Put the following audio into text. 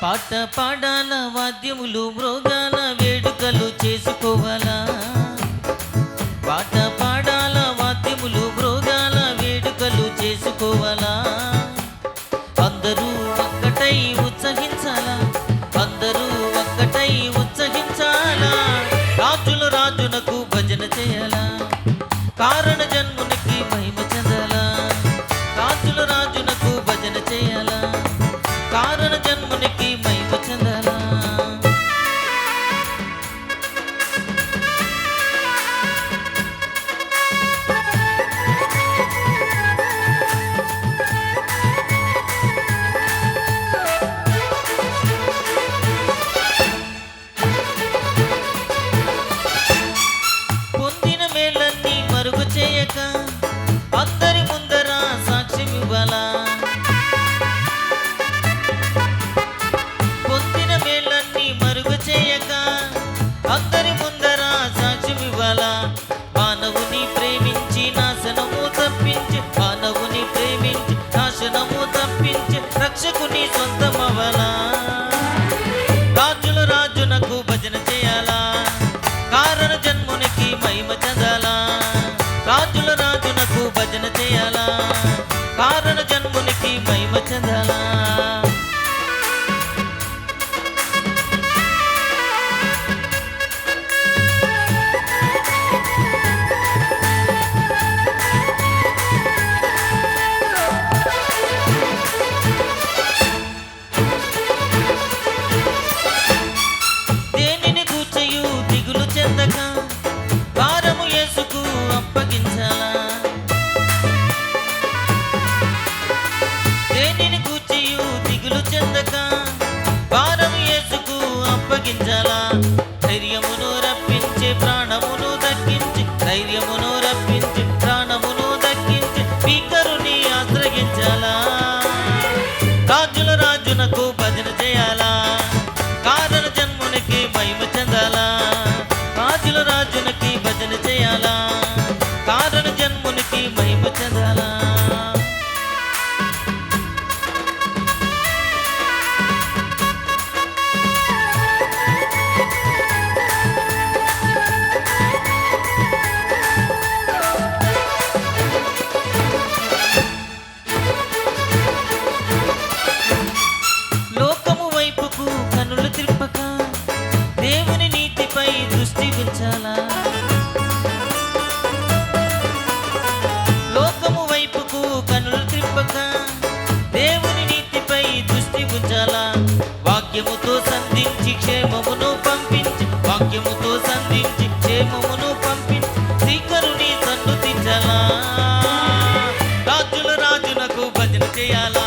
పాట పాడాల వాద్యములు మృగాల వేడుకలు చేసుకోవాలా. పాట పాడాల వాద్యములు మృగాల వేడుకలు చేసుకోవాలా. అందరూ ఒక్కటై ఉత్సహించాలా, అందరూ ఒక్కటై ఉత్సహించాలా. రాజుల రాజునకు భజన చేయాలా, కారణ జన్మునికి మహిమ చెందాలా. రాజుల రాజునకు భజన చేయాలా, కారణ జన్మునికి మహిమ చెందాలా. పొందిన మేలన్నీ మరుగు చేయక అందరి ముందర సాక్ష్యం ఇవ్వాలా. పొందిన మేలన్నీ మరుగు చేయక అందరి ముందర సాక్ష్యం ఇవ్వాలా. మానవుని ప్రేమించి నాశనము తప్పించి, మానవుని ప్రేమించి నాశనము తప్పించి రక్షకుని సొంతమవ్వాలా. రాజుల రాజునకు భజన చేయాలా, కారణ జన్మునికి మహిమ చెందాలా. రాజుల రాజునకు భజన చేయాలా, కారణ జన్మునికి మహిమ చెందాలా. దేనిని కూర్చయు దిగులు చెందక భారము యేసుకు అప్పగించాలా. దేనిని కూర్చయు దిగులు చెందక భారము యేసుకు అప్పగించాలా. ధైర్యమును రప్పించి ప్రాణమును దక్కించి, ధైర్యమును రప్పించి ప్రాణమును దక్కించి భీకరుని ఆశ్రయించాలా. రాజుల రాజునకు భజన చేయాలా, కారణ జన్మునికి మహిమ చెందాలా. రాజుల రాజునికి భజన చేయాలా, కారణ జన్మునికి మహిమ చెందాలా. లోకము వైపుకు కనులు త్రిప్పక దేవుని నీతిపై దృష్టి ఉంచాలా. లోకము వైపుకు కనులు త్రిప్పక దేవుని నీతిపై దృష్టి ఉంచాలా. వాక్యముతో సంధించి క్షేమమును పంపించి, వాక్యముతో సంధించి క్షేమమును పంపించి శ్రీకరుని సన్నుతించాలా. రాజుల రాజునకు భజన చేయాలా,